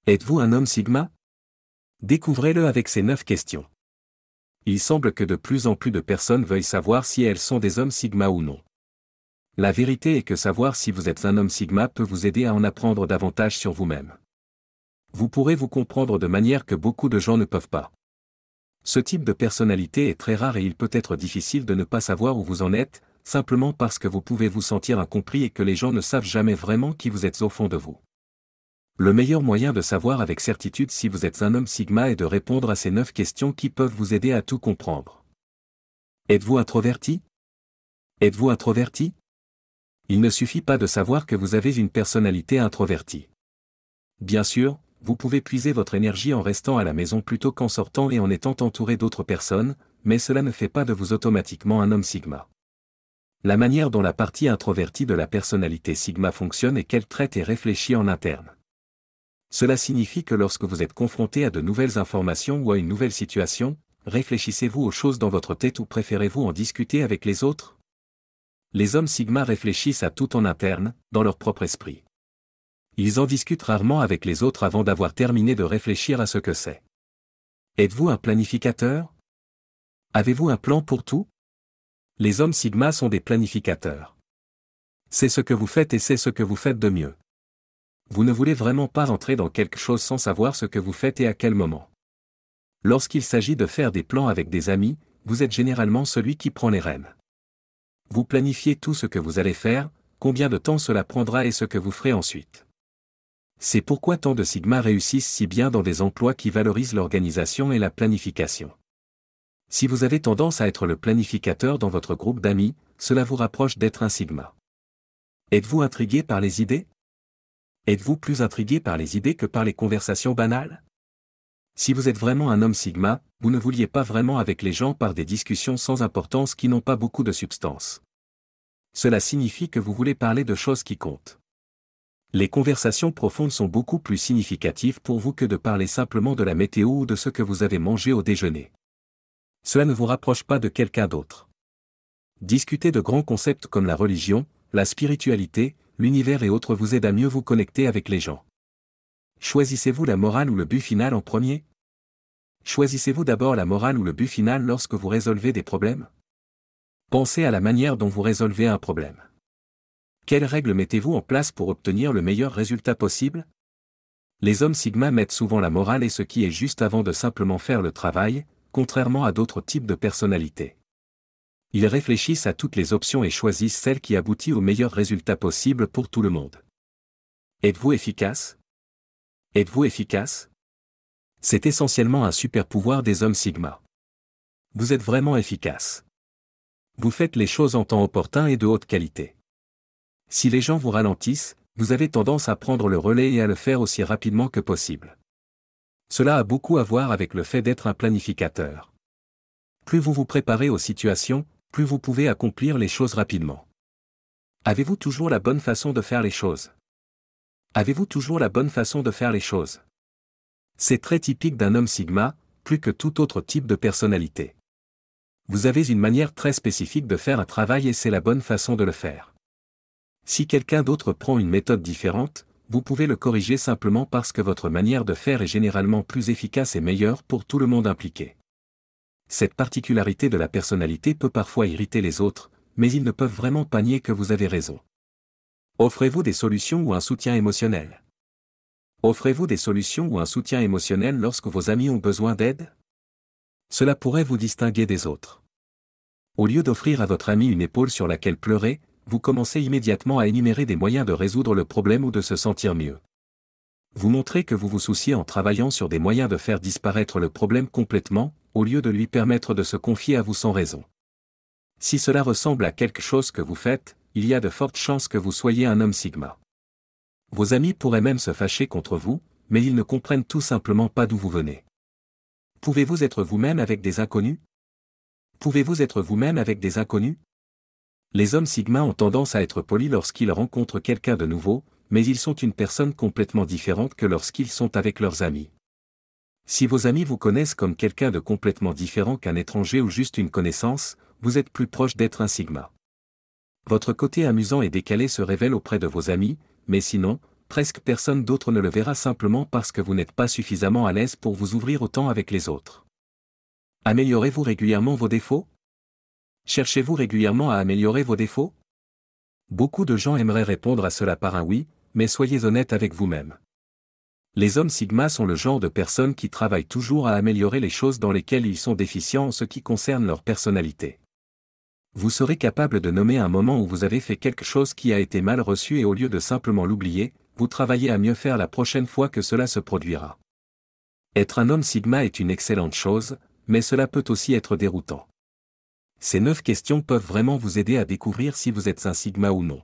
Êtes-vous un homme sigma? Découvrez-le avec ces 9 questions. Il semble que de plus en plus de personnes veuillent savoir si elles sont des hommes sigma ou non. La vérité est que savoir si vous êtes un homme sigma peut vous aider à en apprendre davantage sur vous-même. Vous pourrez vous comprendre de manière que beaucoup de gens ne peuvent pas. Ce type de personnalité est très rare et il peut être difficile de ne pas savoir où vous en êtes, simplement parce que vous pouvez vous sentir incompris et que les gens ne savent jamais vraiment qui vous êtes au fond de vous. Le meilleur moyen de savoir avec certitude si vous êtes un homme sigma est de répondre à ces 9 questions qui peuvent vous aider à tout comprendre. Êtes-vous introverti? Êtes-vous introverti? Il ne suffit pas de savoir que vous avez une personnalité introvertie. Bien sûr, vous pouvez puiser votre énergie en restant à la maison plutôt qu'en sortant et en étant entouré d'autres personnes, mais cela ne fait pas de vous automatiquement un homme sigma. La manière dont la partie introvertie de la personnalité sigma fonctionne est qu'elle traite et réfléchit en interne. Cela signifie que lorsque vous êtes confronté à de nouvelles informations ou à une nouvelle situation, réfléchissez-vous aux choses dans votre tête ou préférez-vous en discuter avec les autres? Les hommes sigma réfléchissent à tout en interne, dans leur propre esprit. Ils en discutent rarement avec les autres avant d'avoir terminé de réfléchir à ce que c'est. Êtes-vous un planificateur? Avez-vous un plan pour tout? Les hommes sigma sont des planificateurs. C'est ce que vous faites et c'est ce que vous faites de mieux. Vous ne voulez vraiment pas rentrer dans quelque chose sans savoir ce que vous faites et à quel moment. Lorsqu'il s'agit de faire des plans avec des amis, vous êtes généralement celui qui prend les rênes. Vous planifiez tout ce que vous allez faire, combien de temps cela prendra et ce que vous ferez ensuite. C'est pourquoi tant de sigma réussissent si bien dans des emplois qui valorisent l'organisation et la planification. Si vous avez tendance à être le planificateur dans votre groupe d'amis, cela vous rapproche d'être un sigma. Êtes-vous intrigué par les idées? Êtes-vous plus intrigué par les idées que par les conversations banales? Si vous êtes vraiment un homme sigma, vous ne vouliez pas vraiment avec les gens par des discussions sans importance qui n'ont pas beaucoup de substance. Cela signifie que vous voulez parler de choses qui comptent. Les conversations profondes sont beaucoup plus significatives pour vous que de parler simplement de la météo ou de ce que vous avez mangé au déjeuner. Cela ne vous rapproche pas de quelqu'un d'autre. Discuter de grands concepts comme la religion, la spiritualité, l'univers et autres vous aide à mieux vous connecter avec les gens. Choisissez-vous la morale ou le but final en premier? Choisissez-vous d'abord la morale ou le but final lorsque vous résolvez des problèmes? Pensez à la manière dont vous résolvez un problème. Quelles règles mettez-vous en place pour obtenir le meilleur résultat possible? Les hommes sigma mettent souvent la morale et ce qui est juste avant de simplement faire le travail, contrairement à d'autres types de personnalités. Ils réfléchissent à toutes les options et choisissent celle qui aboutit au meilleur résultat possible pour tout le monde. Êtes-vous efficace? Êtes-vous efficace? C'est essentiellement un super pouvoir des hommes sigma. Vous êtes vraiment efficace. Vous faites les choses en temps opportun et de haute qualité. Si les gens vous ralentissent, vous avez tendance à prendre le relais et à le faire aussi rapidement que possible. Cela a beaucoup à voir avec le fait d'être un planificateur. Plus vous vous préparez aux situations, plus vous pouvez accomplir les choses rapidement. Avez-vous toujours la bonne façon de faire les choses? Avez-vous toujours la bonne façon de faire les choses? C'est très typique d'un homme sigma, plus que tout autre type de personnalité. Vous avez une manière très spécifique de faire un travail et c'est la bonne façon de le faire. Si quelqu'un d'autre prend une méthode différente, vous pouvez le corriger simplement parce que votre manière de faire est généralement plus efficace et meilleure pour tout le monde impliqué. Cette particularité de la personnalité peut parfois irriter les autres, mais ils ne peuvent vraiment pas nier que vous avez raison. Offrez-vous des solutions ou un soutien émotionnel? Offrez-vous des solutions ou un soutien émotionnel lorsque vos amis ont besoin d'aide? Cela pourrait vous distinguer des autres. Au lieu d'offrir à votre ami une épaule sur laquelle pleurer, vous commencez immédiatement à énumérer des moyens de résoudre le problème ou de se sentir mieux. Vous montrez que vous vous souciez en travaillant sur des moyens de faire disparaître le problème complètement, au lieu de lui permettre de se confier à vous sans raison. Si cela ressemble à quelque chose que vous faites, il y a de fortes chances que vous soyez un homme sigma. Vos amis pourraient même se fâcher contre vous, mais ils ne comprennent tout simplement pas d'où vous venez. Pouvez-vous être vous-même avec des inconnus? Pouvez-vous être vous-même avec des inconnus? Les hommes sigma ont tendance à être polis lorsqu'ils rencontrent quelqu'un de nouveau, mais ils sont une personne complètement différente que lorsqu'ils sont avec leurs amis. Si vos amis vous connaissent comme quelqu'un de complètement différent qu'un étranger ou juste une connaissance, vous êtes plus proche d'être un sigma. Votre côté amusant et décalé se révèle auprès de vos amis, mais sinon, presque personne d'autre ne le verra simplement parce que vous n'êtes pas suffisamment à l'aise pour vous ouvrir autant avec les autres. Améliorez-vous régulièrement vos défauts? Cherchez-vous régulièrement à améliorer vos défauts? Beaucoup de gens aimeraient répondre à cela par un oui, mais soyez honnête avec vous-même. Les hommes Sigma sont le genre de personnes qui travaillent toujours à améliorer les choses dans lesquelles ils sont déficients en ce qui concerne leur personnalité. Vous serez capable de nommer un moment où vous avez fait quelque chose qui a été mal reçu et au lieu de simplement l'oublier, vous travaillez à mieux faire la prochaine fois que cela se produira. Être un homme Sigma est une excellente chose, mais cela peut aussi être déroutant. Ces 9 questions peuvent vraiment vous aider à découvrir si vous êtes un Sigma ou non.